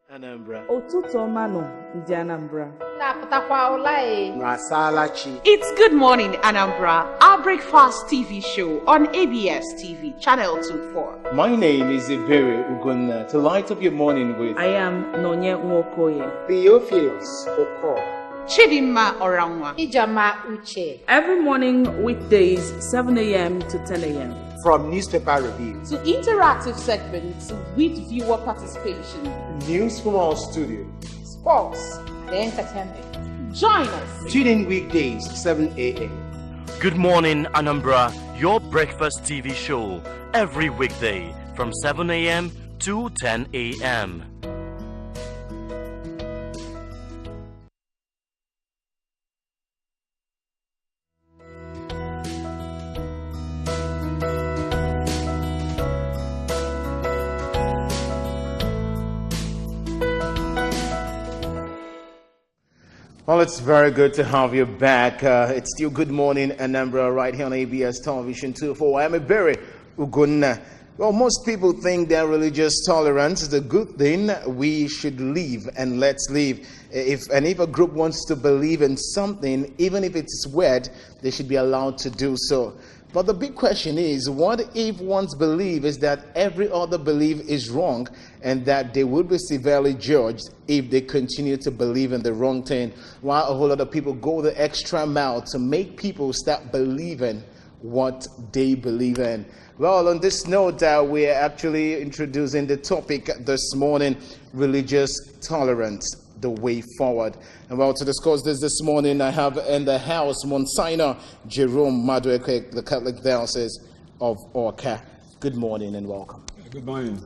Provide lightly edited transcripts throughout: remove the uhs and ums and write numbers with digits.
Anambra. Otuto mano ndi Anambra. It's Good Morning Anambra, our breakfast TV show on ABS TV, channel 24. My name is Iberi Ugunna. To light up your morning with I am Nonye Nwokoye. Theophilus Oko. Chidimma Oranwa. Ijama Uche. Every morning, weekdays, 7 a.m. to 10 a.m. From newspaper reviews To interactive segments with viewer participation. news from our studio. Sports. The entertainment. Join us. Tune in weekdays 7 a.m. Good Morning Anambra, your breakfast TV show, every weekday from 7 a.m. to 10 a.m. Well, it's very good to have you back. It's still Good Morning Anambra right here on ABS Television 24. I'm Iberi Ugunna. Well, most people think that religious tolerance is a good thing. We should live and let's live. If a group wants to believe in something, even if it's weird, they should be allowed to do so. But the big question is, what if one's belief is that every other belief is wrong and that they would be severely judged if they continue to believe in the wrong thing, while a whole lot of people go the extra mile to make people start believing what they believe in? Well, on this note, we're actually introducing the topic this morning, religious tolerance, the way forward. And well, to discuss this morning, I have in the house Monsignor Jerome Madueke, the Catholic Diocese of Orca. Good morning and welcome. Good morning.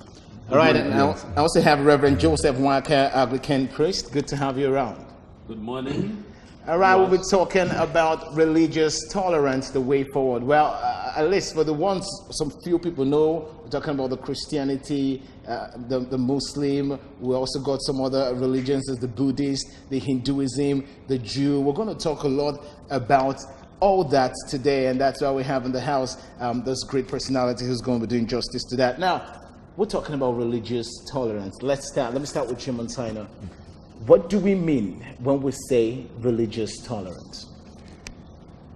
All right, and I also have Reverend Joseph Waka, Anglican priest. Good to have you around. Good morning. All right, we'll be talking about religious tolerance, the way forward. Well, at least for the ones some few people know, we're talking about the Christianity, the Muslim. We also got some other religions, as the Buddhist, the Hinduism, the Jew. We're going to talk a lot about all that today, and that's why we have in the house this great personality who's going to be doing justice to that. Now, we're talking about religious tolerance. Let me start with you, Monsignor. What do we mean when we say religious tolerance?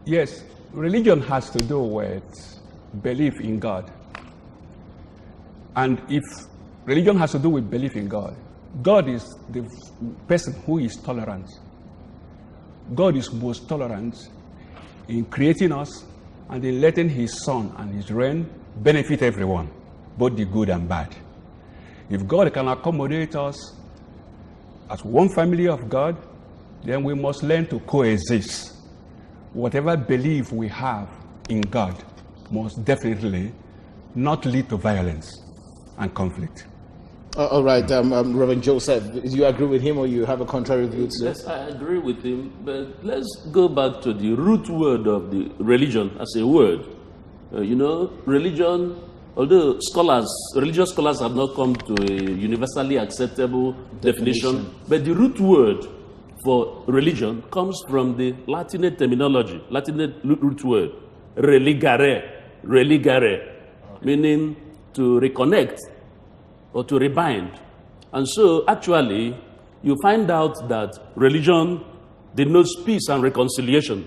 Yes, religion has to do with belief in God. And if religion has to do with belief in God, God is the person who is tolerant. God is most tolerant in creating us and in letting his son and his reign benefit everyone, both the good and bad. If God can accommodate us as one family of God, then we must learn to coexist. Whatever belief we have in God must definitely not lead to violence and conflict. All right, Reverend Joseph, do you agree with him or you have a contrary view to Yes, I agree with him, but let's go back to the root word of the religion as a word. Religion, although religious scholars have not come to a universally acceptable definition, but the root word for religion comes from the Latinate terminology, Latinate root word, religare, meaning to reconnect or to rebind. And so actually, you find out that religion denotes peace and reconciliation,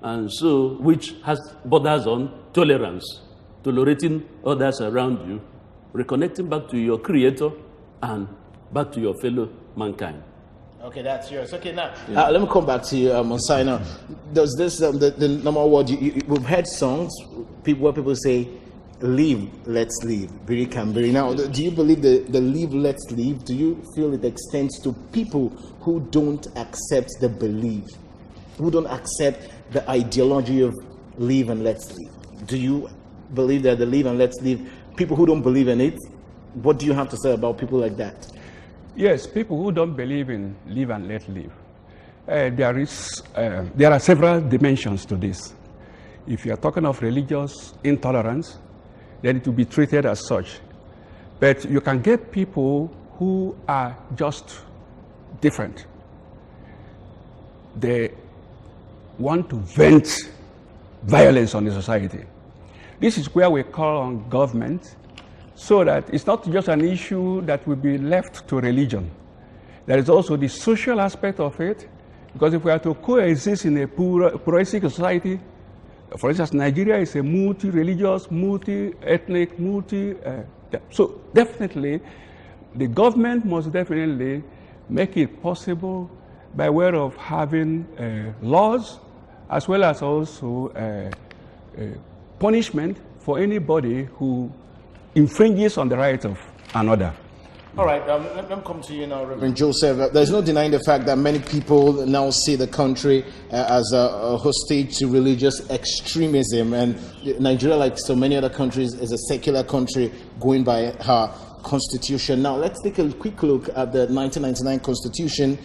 and so which borders on tolerance, tolerating others around you, reconnecting back to your creator and back to your fellow mankind. Okay, that's yours. Okay, now let me come back to you, Monsignor. Does this the normal word? We've heard songs where people say, "Live, let's live." Biri Kambiri. Now, do you believe the "live, let's live"? Do you feel it extends to people who don't accept the belief, who don't accept the ideology of "live and let's live"? Do you believe that the "live and let's live"? People who don't believe in it, what do you have to say about people like that? Yes, people who don't believe in live and let live. There are several dimensions to this. If you are talking of religious intolerance, then it will be treated as such. But you can get people who are just different. They want to vent violence on the society. This is where we call on government so that it's not just an issue that will be left to religion. There is also the social aspect of it, because if we are to coexist in a pluralistic society, for instance, Nigeria is a multi-religious, multi-ethnic, so definitely the government must definitely make it possible by way of having laws, as well as also punishment for anybody who infringes on the rights of another. All right, let me come to you now, Reverend Joseph. There's no denying the fact that many people now see the country as a hostage to religious extremism, and Nigeria, like so many other countries, is a secular country going by her constitution. Now, let's take a quick look at the 1999 Constitution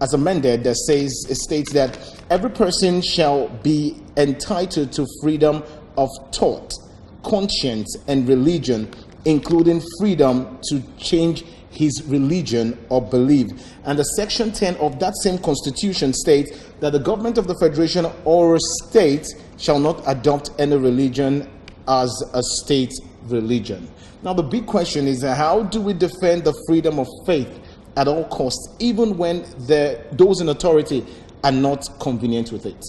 as amended. That says, it states that every person shall be entitled to freedom of thought, conscience, and religion, including freedom to change his religion or belief. And the section 10 of that same constitution states that the government of the federation or state shall not adopt any religion as a state religion. Now the big question is, how do we defend the freedom of faith at all costs, even when those in authority are not convenient with it?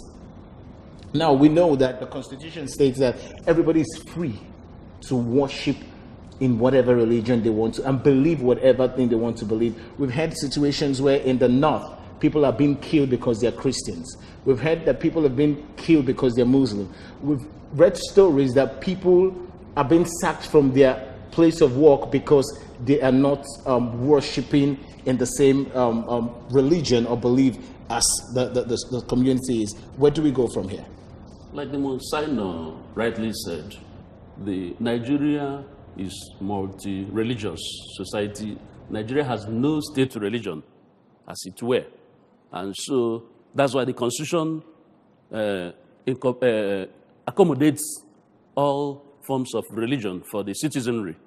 Now we know that the constitution states that everybody is free to worship in whatever religion they want to and believe whatever thing they want to believe. We've had situations where in the north, people are being killed because they're Christians. We've heard that people have been killed because they're Muslim. We've read stories that people are being sacked from their place of work because they are not worshipping in the same religion or belief as the community is. Where do we go from here? Like the Monsignor rightly said, the Nigeria is multi-religious society. Nigeria has no state religion, as it were. And so that's why the Constitution accommodates all forms of religion for the citizenry.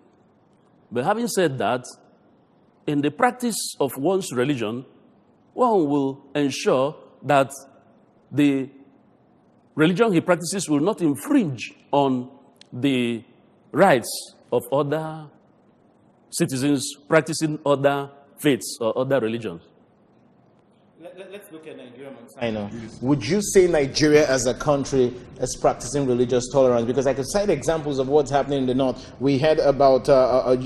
But having said that, in the practice of one's religion, one will ensure that the religion he practices will not infringe on the rights of other citizens practicing other faiths or other religions. Let's look at Nigeria. I know. Would you say Nigeria as a country is practicing religious tolerance? Because I could cite examples of what's happening in the north. We heard about a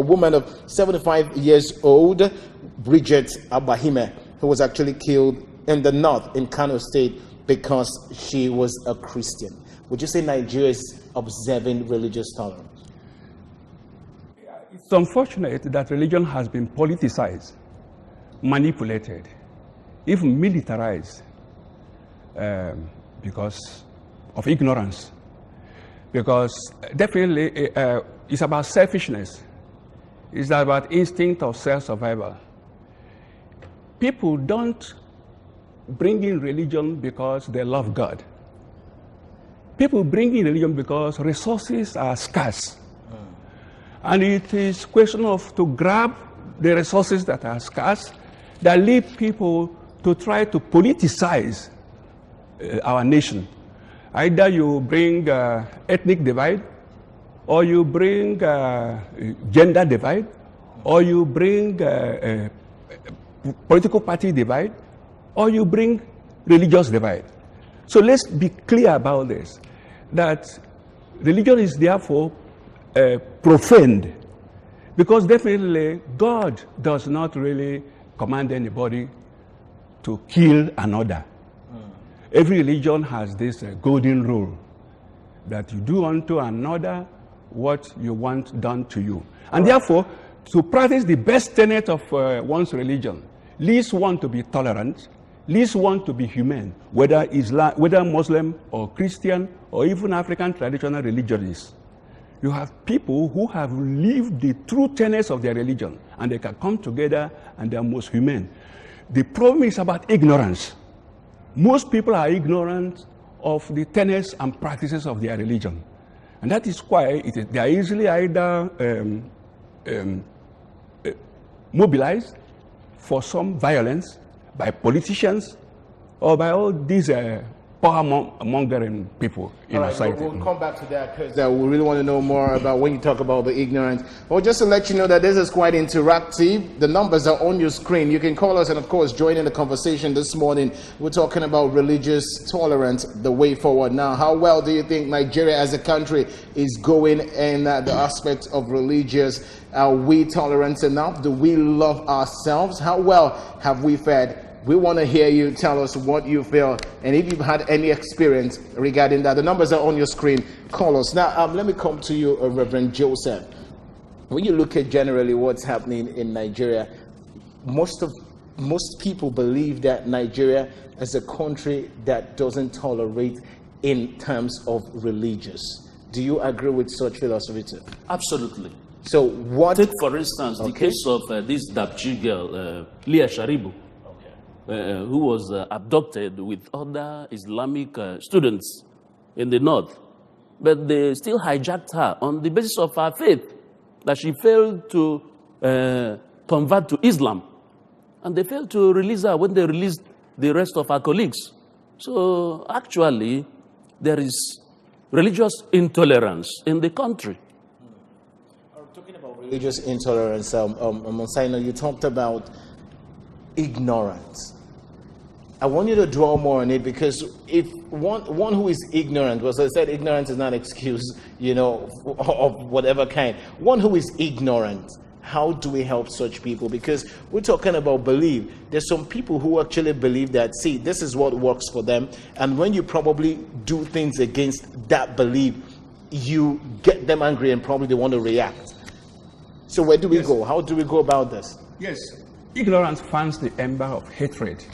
woman of 75 years old, Bridget Abahime, who was actually killed in the north in Kano State because she was a Christian. Would you say Nigeria is observing religious tolerance? It's unfortunate that religion has been politicized, manipulated, even militarized because of ignorance. Because definitely it's about selfishness. It's about instinct of self-survival. People don't bring in religion because they love God. People bring in religion because resources are scarce. And it is a question of to grab the resources that are scarce that lead people to try to politicize our nation. Either you bring ethnic divide, or you bring gender divide, or you bring political party divide, or you bring religious divide. So let's be clear about this, that religion is therefore profaned, because definitely God does not really command anybody to kill another. Every religion has this golden rule that you do unto another what you want done to you. And therefore, to practice the best tenet of one's religion, leads one to be tolerant, leads one to be humane, whether Muslim or Christian or even African traditional religions. You have people who have lived the true tenets of their religion, and they can come together and they are most humane. The problem is about ignorance. Most people are ignorant of the tenets and practices of their religion. And that is why they are easily either mobilized for some violence by politicians or by all these power-mongering people in All our right, society. we'll come back to that because we really want to know more about when you talk about the ignorance. Well, just to let you know that this is quite interactive. The numbers are on your screen. You can call us and, of course, join in the conversation this morning. We're talking about religious tolerance, the way forward. Now, how well do you think Nigeria as a country is going in the aspect of religious? Are we tolerant enough? Do we love ourselves? How well have we fared? We want to hear you tell us what you feel and if you've had any experience regarding that. The numbers are on your screen. Call us. Now, let me come to you, Reverend Joseph. When you look at generally what's happening in Nigeria, most people believe that Nigeria is a country that doesn't tolerate in terms of religious. Do you agree with such philosophy too? Absolutely. So what... Take, for instance, the case of this Dapchi girl, Leah Sharibu. Who was abducted with other Islamic students in the north. But they still hijacked her on the basis of her faith, that she failed to convert to Islam. And they failed to release her when they released the rest of her colleagues. So actually, there is religious intolerance in the country. Talking about religious intolerance, Monsignor, you talked about ignorance. I want you to draw more on it because if one who is ignorant, well, as I said, ignorance is not an excuse, of whatever kind. One who is ignorant, how do we help such people? Because we're talking about belief. There's some people who actually believe that, see, this is what works for them. And when you probably do things against that belief, you get them angry and probably they want to react. So where do we go? How do we go about this? Yes. Ignorance fans the ember of hatred,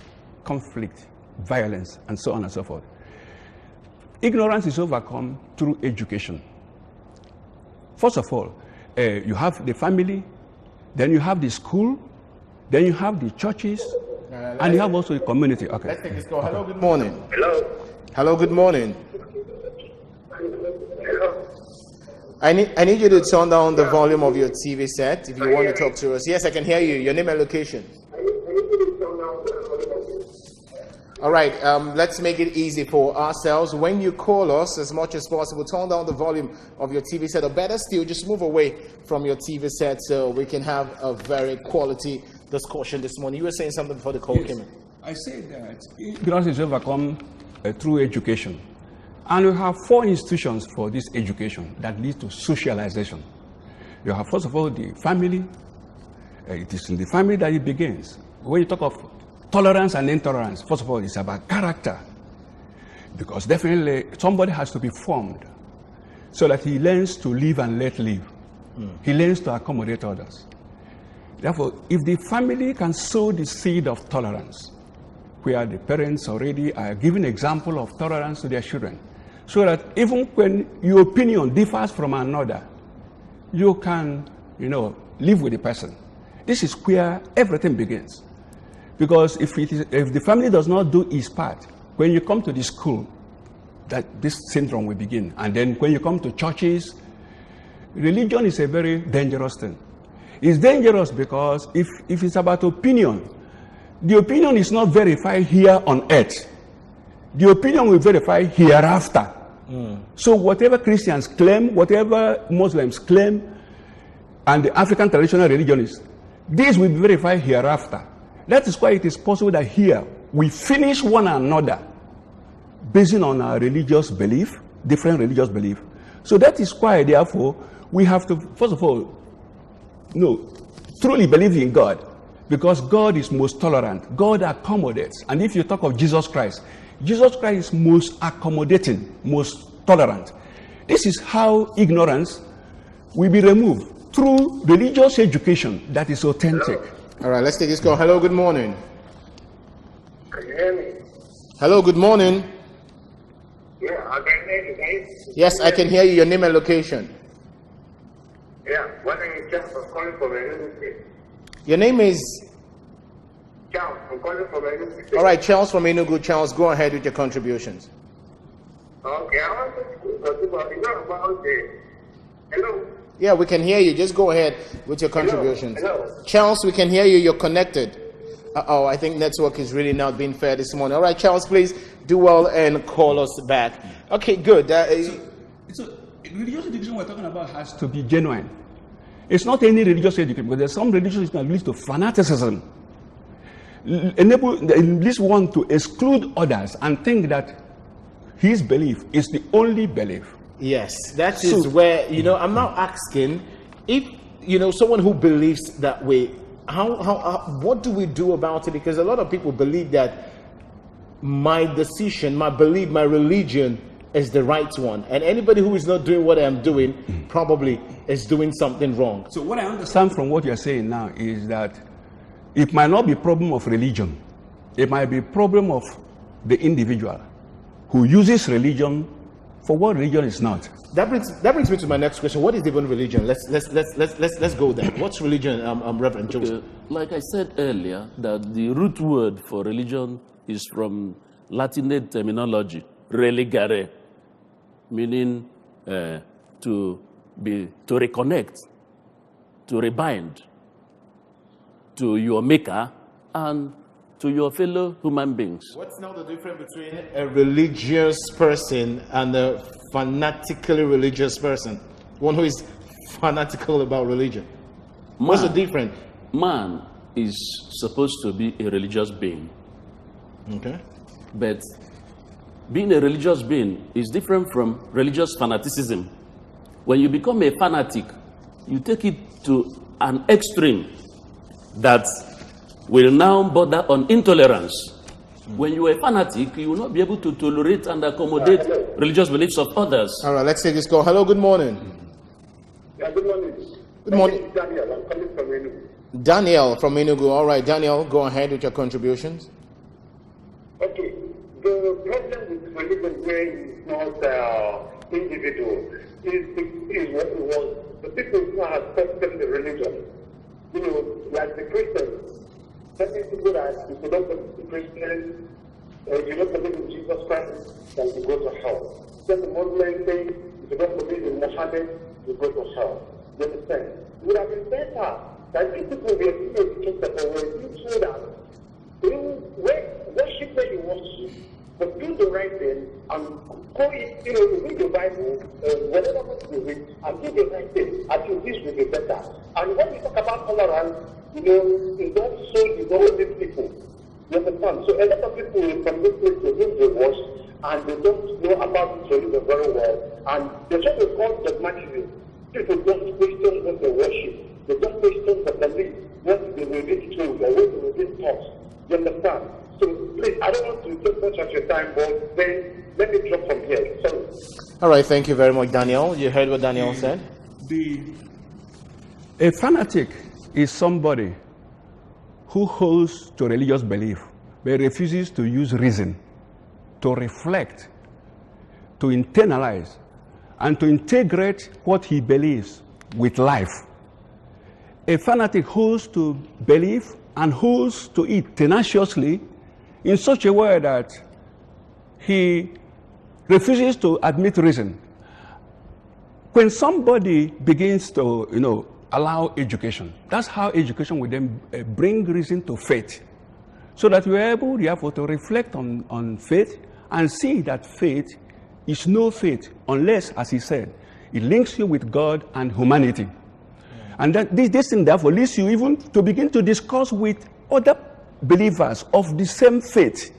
conflict, violence, and so on and so forth. Ignorance is overcome through education. First of all, you have the family, then you have the school, then you have the churches, and you have also the community. Okay. Let's take this call. Hello, good morning. Hello, good morning. I need you to turn down the volume of your TV set if you want to talk to us. Yes, I can hear you. Your name and location. All right, let's make it easy for ourselves. When you call us, as much as possible, turn down the volume of your TV set, or better still, just move away from your TV set so we can have a very quality discussion this morning. You were saying something before the call came in. I said that ignorance is overcome through education. And we have 4 institutions for this education that lead to socialization. You have, first of all, the family. It is in the family that it begins. When you talk of tolerance and intolerance, first of all, it's about character. Because definitely somebody has to be formed so that he learns to live and let live. He learns to accommodate others. Therefore, if the family can sow the seed of tolerance, where the parents already are giving example of tolerance to their children, so that even when your opinion differs from another, you can, live with the person. This is where everything begins. Because if the family does not do its part, when you come to the school, that this syndrome will begin. And then when you come to churches, religion is a very dangerous thing. It's dangerous because if it's about opinion, the opinion is not verified here on earth. The opinion will verify hereafter. So whatever Christians claim, whatever Muslims claim, and the African traditional religion is, this will be verified hereafter. That is why it is possible that here we finish one another based on our religious belief, different religious belief. So that is why, therefore, we have to, first of all, truly believe in God, because God is most tolerant. God accommodates. And if you talk of Jesus Christ is most accommodating, most tolerant. This is how ignorance will be removed through religious education that is authentic. All right, let's take this call. Hello, good morning. Can you hear me? Hello, good morning. Yeah, I can hear you, guys. Yes, I can hear you. Your name and location. Yeah, my name is Charles. I'm calling from Enugu State. Your name is? Charles. I'm calling from Enugu State. All right, Charles from Enugu. Charles, go ahead with your contributions. Okay, I want to talk about the... Hello? Yeah, we can hear you. Just go ahead with your contributions. Hello. Charles, we can hear you. You're connected. I think network is really not being fair this morning. All right, Charles, please do well and call us back. Okay, good. So religious education we're talking about has to be genuine. It's not any religious education, but there's some religious education that leads to fanaticism. Leads one to exclude others and think that his belief is the only belief. Yes, that is where, I'm now asking if, someone who believes that way, what do we do about it? Because a lot of people believe that my decision, my belief, my religion is the right one. And anybody who is not doing what I'm doing probably is doing something wrong. So what I understand from what you're saying now is that it might not be a problem of religion. It might be a problem of the individual who uses religion for what religion is not. That brings me to my next question. What is even religion? Let's go there. What's religion, Reverend Joseph? Like I said earlier, that the root word for religion is from Latinate terminology, religare, meaning to reconnect, to rebind to your maker and to your fellow human beings. What's now the difference between a religious person and a fanatically religious person? One who is fanatical about religion. What's the difference? Man is supposed to be a religious being. Okay. But being a religious being is different from religious fanaticism. When you become a fanatic, you take it to an extreme that will now border on intolerance. When you are a fanatic, you will not be able to tolerate and accommodate religious beliefs of others. All right, let's take this call. Hello, good morning. Yeah, good morning. Good morning. Daniel, I'm calling from Enugu. Daniel from Enugu. All right, Daniel, go ahead with your contributions. Okay, the problem with religion where it's not individual is what it was. The people who have accepted the religion, like the Christians, certain people that if you don't believe in Christians, if you don't believe in Jesus Christ, then you go to hell. Then the Muslim thing, if you don't believe in Muhammad, you go to hell. You understand? It would have been better that these people were being educated or were being told that worship where you worship, but do the right thing and go in, read the Bible, whatever you read, and do the right thing. I think this will be better. And when we talk about tolerance, it's not so you don't these people. You understand? So a lot of people from this place they do the wash and they don't know about this religion very well, and they try to call dogmatism. People don't question what they worship. They don't question the belief, what they were being told, or what they were being taught. You understand? So please, I don't want to take much of your time, but then let me drop from here. Sorry. All right, thank you very much, Daniel. You heard what Daniel said? A fanatic is somebody who holds to religious belief but refuses to use reason, to reflect, to internalize, and to integrate what he believes with life. A fanatic holds to belief and holds to it tenaciously in such a way that he refuses to admit reason. When somebody begins to, allow education, that's how education will then bring reason to faith. So that we're able, therefore, to reflect on faith and see that faith is no faith unless, as he said, it links you with God and humanity. And that this thing, therefore, leads you even to begin to discuss with other believers of the same faith.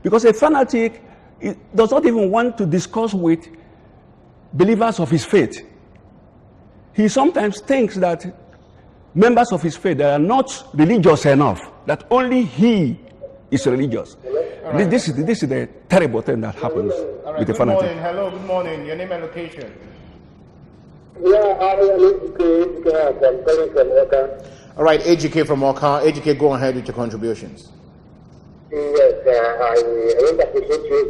Because a fanatic does not even want to discuss with believers of his faith. He sometimes thinks that members of his faith that are not religious enough, that only he is religious. Right. This is the terrible thing that happens with the fanatic. Morning. Hello, good morning. Your name and location? Yeah, I'm calling from Oka. All right, AGK from Oka. AGK, go ahead with your contributions. Yes, I want to appreciate you.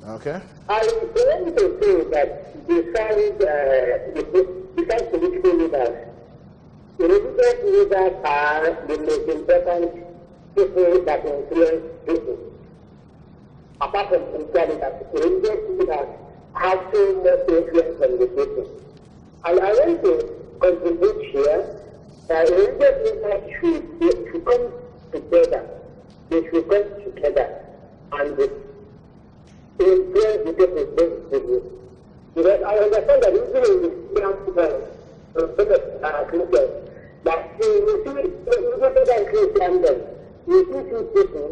Okay. I want to say that besides political leaders, religious leaders are the most important people that influence people. Apart from spirituality, religious leaders have so much influence on the people. And I want to contribute here religious leaders should come together. They should come together and influence the people positively. Because I understand that even in the Christians, that you see, even than Christians, you see two people,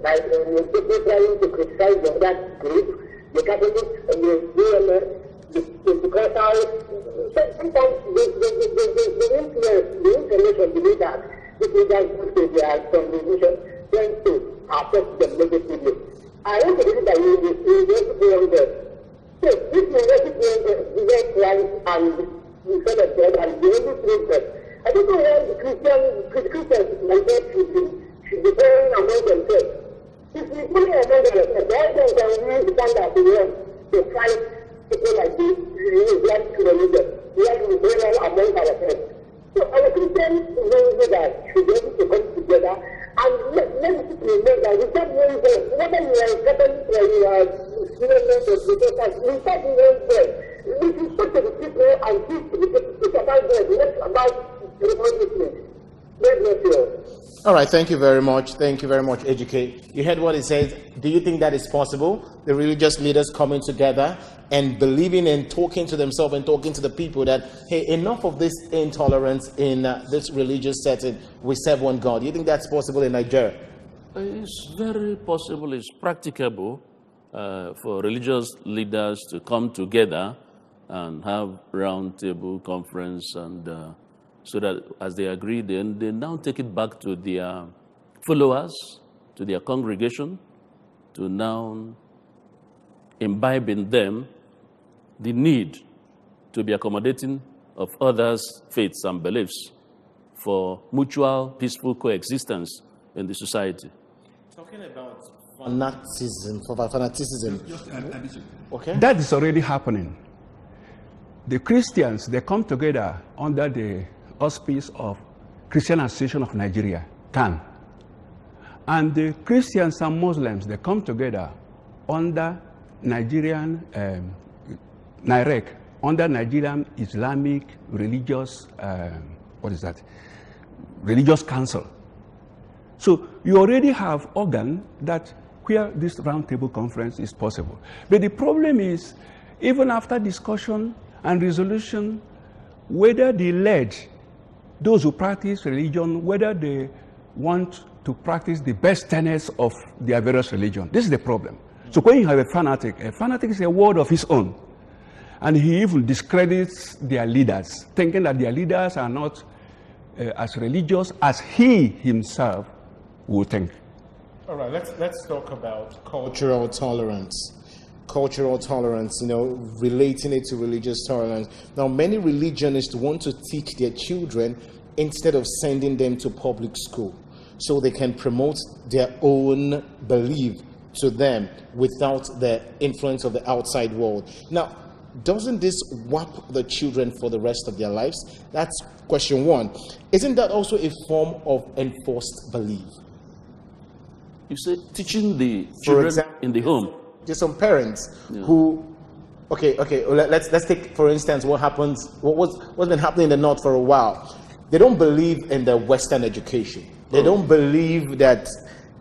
like people trying to criticize the other group, the Catholics and the UMS, because sometimes the influence, the information, the leaders, if you guys put their contribution, tend to affect them negatively. I want to believe that you will be on there. So, if you want to be Jesus Christ and the Son of God and the Holy Spirit, I don't know why the Christians like that should be going among themselves. If we put it among themselves, the evidence can really stand as the one to fight people like this, like to religion. We have to be going among ourselves. So, our Christians know that should be able to come together and let people know that we can't know whether you are Catholic or you are Muslim or Protestant, we can't know them. We should talk to the people and teach the people about God, not about religion. God bless you. All right, thank you very much. Thank you very much, Educate. You heard what he says. Do you think that is possible? The religious leaders coming together and believing and talking to themselves and talking to the people that, hey, enough of this intolerance in this religious setting. We serve one God. Do you think that's possible in Nigeria? It's very possible. It's practicable for religious leaders to come together and have round-table conference and so that as they agree, then they now take it back to their followers, to their congregation, to now imbibe in them the need to be accommodating of others' faiths and beliefs for mutual peaceful coexistence in the society. Talking about fanaticism, okay? That is already happening. The Christians, they come together under the auspice of Christian Association of Nigeria, CAN. And the Christians and Muslims, they come together under Nigerian, NIREC, under Nigerian Islamic Religious, Religious Council. So you already have organ that where this roundtable conference is possible. But the problem is, even after discussion and resolution, whether they led those who practice religion, whether they want to practice the best tenets of their various religion. This is the problem. So when you have a fanatic is a word of his own. And he even discredits their leaders, thinking that their leaders are not as religious as he himself would think. All right, let's talk about cultural tolerance. Cultural tolerance, relating it to religious tolerance. Now, many religionists want to teach their children instead of sending them to public school so they can promote their own belief to them without the influence of the outside world. Now, doesn't this warp the children for the rest of their lives? That's question one. Isn't that also a form of enforced belief? You say teaching the children in the home. There's some parents who, let's take for instance what's been happening in the North for a while. They don't believe in the Western education. They don't believe that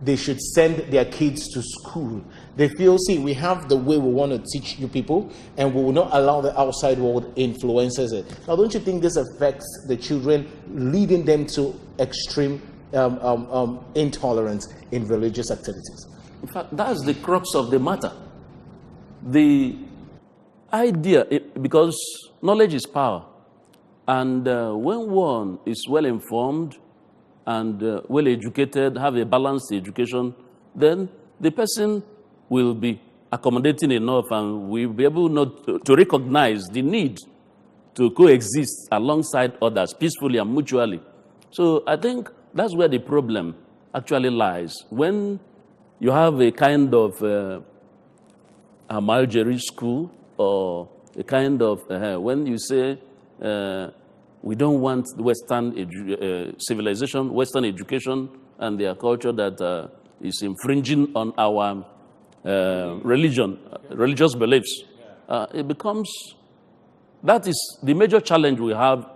they should send their kids to school. They feel, we have the way we want to teach you people, and we will not allow the outside world influences it. Now, don't you think this affects the children, leading them to extreme intolerance in religious activities? In fact, that's the crux of the matter. The idea, because knowledge is power, and when one is well informed and well educated, have a balanced education, then the person will be accommodating enough and will be able not to recognize the need to coexist alongside others peacefully and mutually. So I think that's where the problem actually lies. When you have a kind of a Marjorie school, or a kind of, when you say we don't want Western civilization, Western education, and their culture that is infringing on our religious beliefs, it becomes, that is the major challenge we have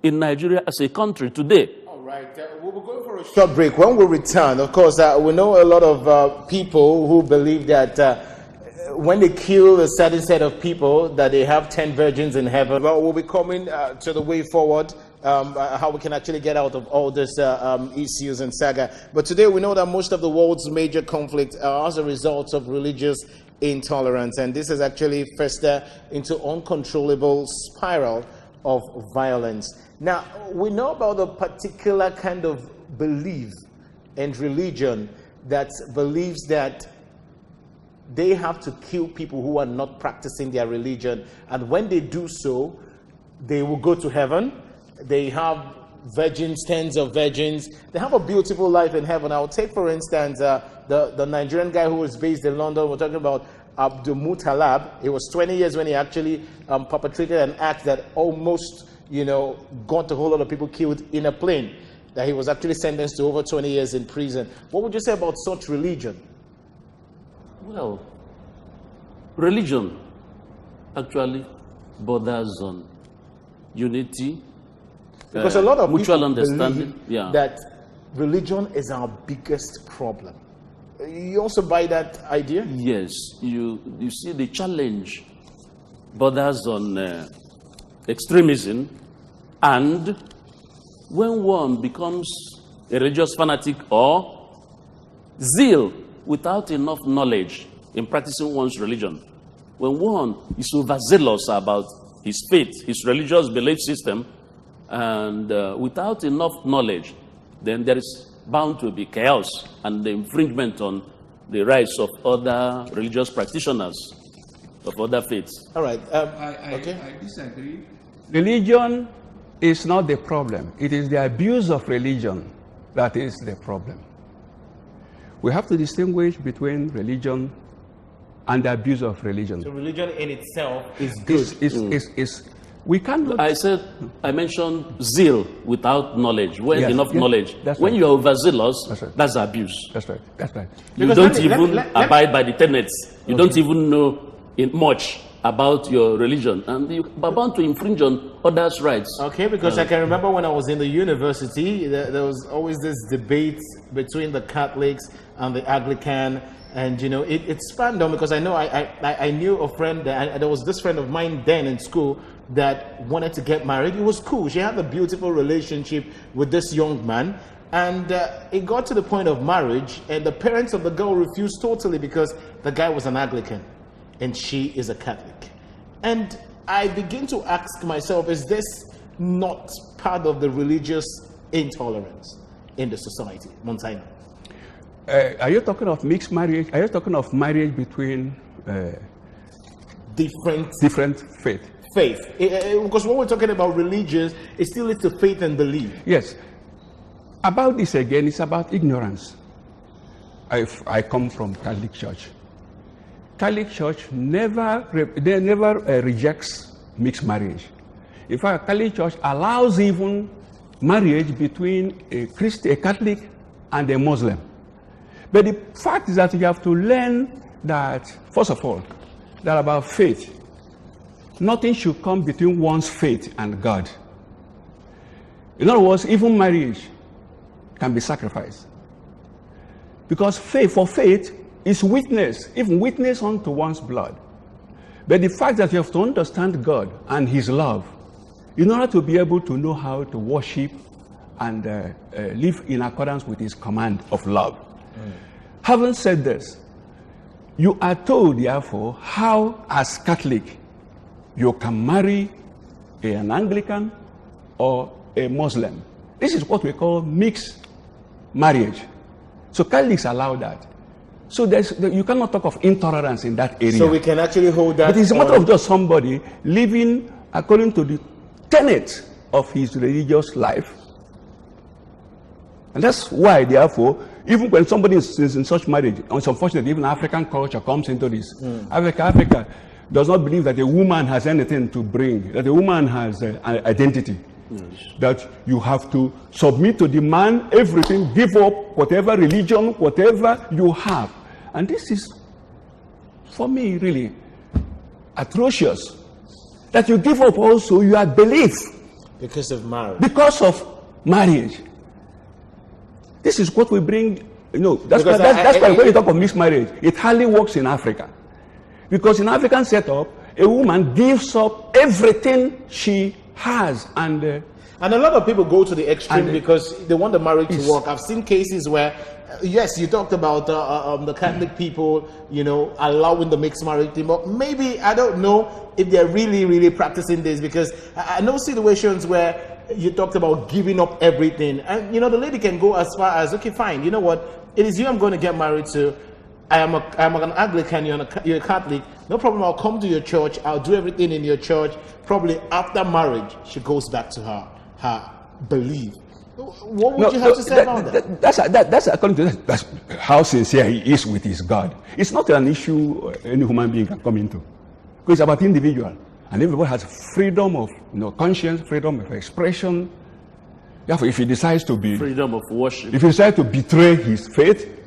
in Nigeria as a country today. All right, we'll be going for a short break. When we return, of course, we know a lot of people who believe that when they kill a certain set of people, that they have 10 virgins in heaven. Well, we'll be coming to the way forward, how we can actually get out of all this issues and saga. But today we know that most of the world's major conflicts are as a result of religious intolerance, and this has actually festered into uncontrollable spiral of violence. Now, we know about a particular kind of belief and religion that believes that they have to kill people who are not practicing their religion, and when they do so, they will go to heaven. They have virgins, tens of virgins. They have a beautiful life in heaven. I'll take, for instance, the Nigerian guy who was based in London. We're talking about Abdul Muttalib. It was 20 years when he actually perpetrated an act that almost, got a whole lot of people killed in a plane, that he was actually sentenced to over 20 years in prison. What would you say about such religion? Well, religion actually borders on unity, because a lot of mutual people understanding. believe that religion is our biggest problem. You also buy that idea? Yes, you see the challenge borders on extremism, and when one becomes a religious fanatic or zeal without enough knowledge in practicing one's religion, when one is overzealous about his faith, his religious belief system, and without enough knowledge, then there is bound to be chaos and the infringement on the rights of other religious practitioners of other faiths. All right. I disagree. Religion is not the problem. It is the abuse of religion that is the problem. We have to distinguish between religion and the abuse of religion. So religion in itself is good. We cannot. I mentioned zeal without knowledge. When enough knowledge. When right. you are overzealous, that's abuse. That's right. That's right. You don't even abide by the tenets. You don't even know much about your religion, and you are bound to infringe on others' rights. Okay, because I can remember when I was in the university, there was always this debate between the Catholics and the Anglican. And it spanned on, because I know I knew a friend, there was this friend of mine then in school that wanted to get married. It was cool. She had a beautiful relationship with this young man, and it got to the point of marriage, and the parents of the girl refused totally because the guy was an Anglican and she is a Catholic. And I begin to ask myself, is this not part of the religious intolerance in the society, Montaigne? Are you talking of mixed marriage? Are you talking of marriage between different faith? Faith. Because when we're talking about religions, it still is to faith and belief. Yes. About this again, it's about ignorance. I come from Catholic Church. Catholic Church never rejects mixed marriage. In fact, Catholic Church allows even marriage between a Catholic and a Muslim. But the fact is that you have to learn that, first of all, that about faith, nothing should come between one's faith and God. In other words, even marriage can be sacrificed. Because for faith is witness, even witness unto one's blood. But the fact that you have to understand God and His love in order to be able to know how to worship and live in accordance with His command of love. Having said this, you are told, therefore, how, as Catholic, you can marry an Anglican or a Muslim. This is what we call mixed marriage. So Catholics allow that. So you cannot talk of intolerance in that area. So we can actually hold that. But it's a matter of just somebody living according to the tenets of his religious life. And that's why, therefore, even when somebody is in such marriage, it's unfortunate, even African culture comes into this. Africa does not believe that a woman has anything to bring, that a woman has an identity. Yes. That you have to submit to the man, everything, give up whatever religion, whatever you have. And this is, for me, really atrocious. That you give up also your belief Because of marriage. Because of marriage. This is what we bring, that's Because why when you talk of mixed marriage, it hardly works in Africa. Because in African setup, a woman gives up everything she has and a lot of people go to the extreme because they want the marriage to work. I've seen cases where, yes, you talked about the Catholic people, allowing the mixed marriage thing, but maybe, I don't know if they're really, really practicing this, because I know situations where you talked about giving up everything, and the lady can go as far as, okay, fine, you know what, it is you I'm going to get married to. I'm an Anglican, you're a Catholic, no problem, I'll come to your church, I'll do everything in your church. Probably after marriage, she goes back to her belief. What would you have to say about that? That's according to that, that's how sincere he is with his God. It's not an issue any human being can come into. Because it's about individual. And everybody has freedom of conscience, freedom of expression. Therefore, if he decides to be... Freedom of worship. If he decides to betray his faith,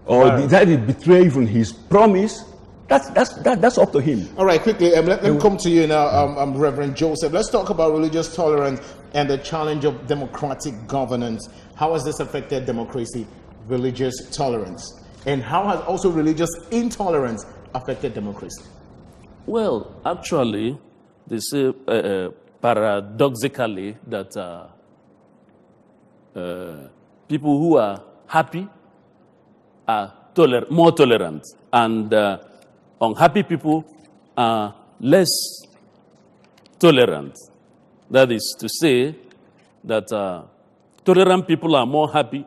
or decide to betray even his promise, that's up to him. All right, quickly, let me come to you now, Reverend Joseph. Let's talk about religious tolerance and the challenge of democratic governance. How has this affected democracy, religious tolerance? And how has also religious intolerance affected democracy? Well, actually, they say paradoxically that people who are happy are more tolerant, and unhappy people are less tolerant. That is to say that tolerant people are more happy,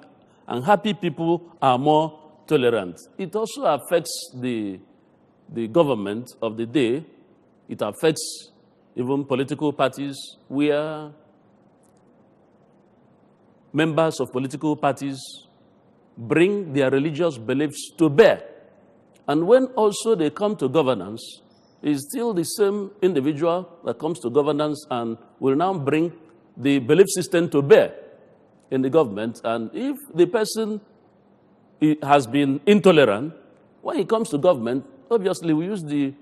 and happy people are more tolerant. It also affects the government of the day. It affects even political parties, where members of political parties bring their religious beliefs to bear. And when also they come to governance, it's still the same individual that comes to governance and will now bring the belief system to bear in the government. And if the person has been intolerant, when he comes to government, obviously we use the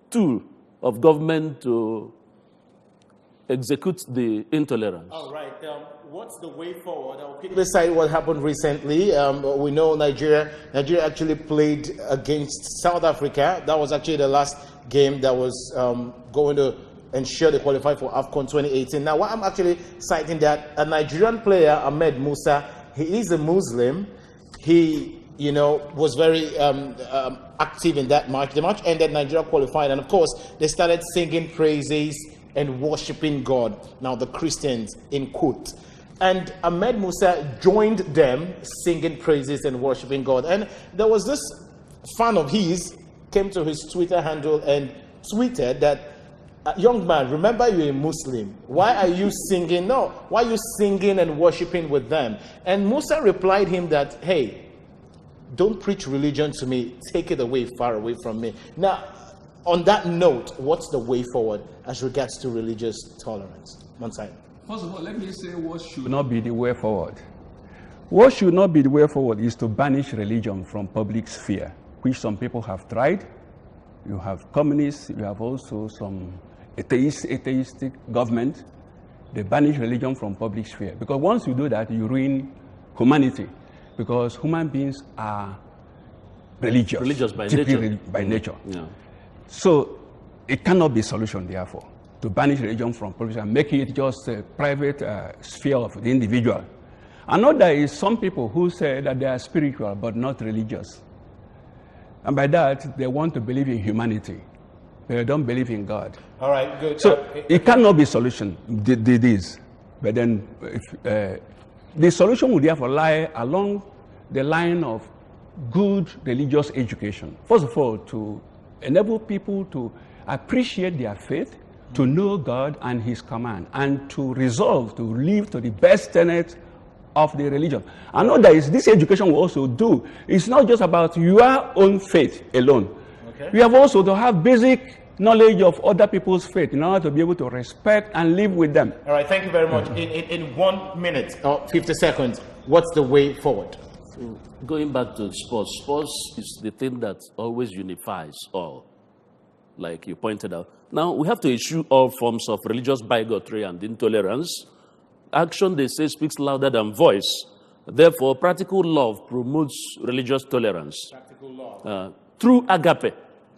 tool of government to execute the intolerance. All right. What's the way forward? I'll quickly cite what happened recently. We know Nigeria actually played against South Africa. That was actually the last game that was going to ensure they qualify for AFCON 2018. Now, what I'm actually citing that a Nigerian player, Ahmed Musa, he is a Muslim. He, was very active in that match. The match ended, Nigeria qualified, and of course, they started singing praises and worshiping God. Now, the Christians, in quote. And Ahmed Musa joined them singing praises and worshiping God. And there was this fan of his came to his Twitter handle and tweeted that, young man, remember you're a Muslim. Why are you singing? No, why are you singing and worshiping with them? And Musa replied him that, hey, don't preach religion to me. Take it away, far away from me. Now, on that note, what's the way forward as regards to religious tolerance? Mansai. First of all, let me say what should not be the way forward. What should not be the way forward is to banish religion from public sphere, which some people have tried. You have communists, you have also some atheistic government. They banish religion from public sphere. Because once you do that, you ruin humanity. Because human beings are religious. Religious by nature. By nature. Yeah. So it cannot be a solution, therefore, to banish religion from public and make it just a private sphere of the individual. I know there is some people who say that they are spiritual but not religious. And by that, they want to believe in humanity. They don't believe in God. All right, good. So it cannot be a solution, this. But then the solution would therefore lie along the line of good religious education. First of all, to enable people to appreciate their faith, to know God and His command, and to resolve to live to the best tenets of the religion. I know that this education will also do. It's not just about your own faith alone. Okay. We have also to have basic knowledge of other people's faith in order to be able to respect and live with them. All right, thank you very much. In 1 minute or 50 seconds, what's the way forward? Going back to sports, sports is the thing that always unifies all. like you pointed out. Now, we have to eschew all forms of religious bigotry and intolerance. Action, they say, speaks louder than voice. Therefore, practical love promotes religious tolerance. Practical love. True agape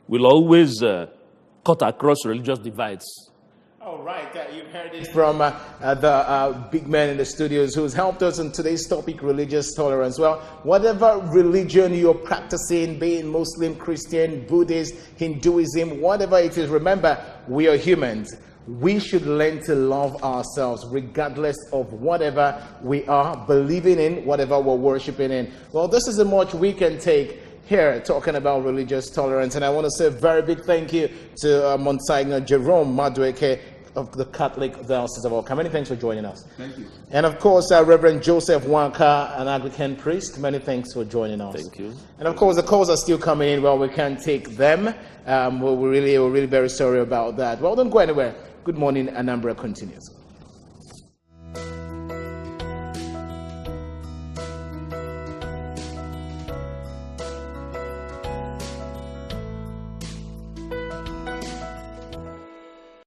will always cut across religious divides. All right, you've heard it from the big man in the studios who's helped us on today's topic, religious tolerance. Well, whatever religion you're practicing, being Muslim, Christian, Buddhist, Hinduism, whatever it is, remember, we are humans. We should learn to love ourselves regardless of whatever we are believing in, whatever we're worshiping in. Well, this is a much we can take here talking about religious tolerance. And I want to say a very big thank you to Monsignor Jerome Madueke of the Catholic Diocese of Oka. Many thanks for joining us. Thank you. And of course, Reverend Joseph Wanka, an Anglican priest. Many thanks for joining us. Thank you. And of course, the calls are still coming in. Well, we can't take them. We're really very sorry about that. Well, don't go anywhere. Good morning, Anambra continues.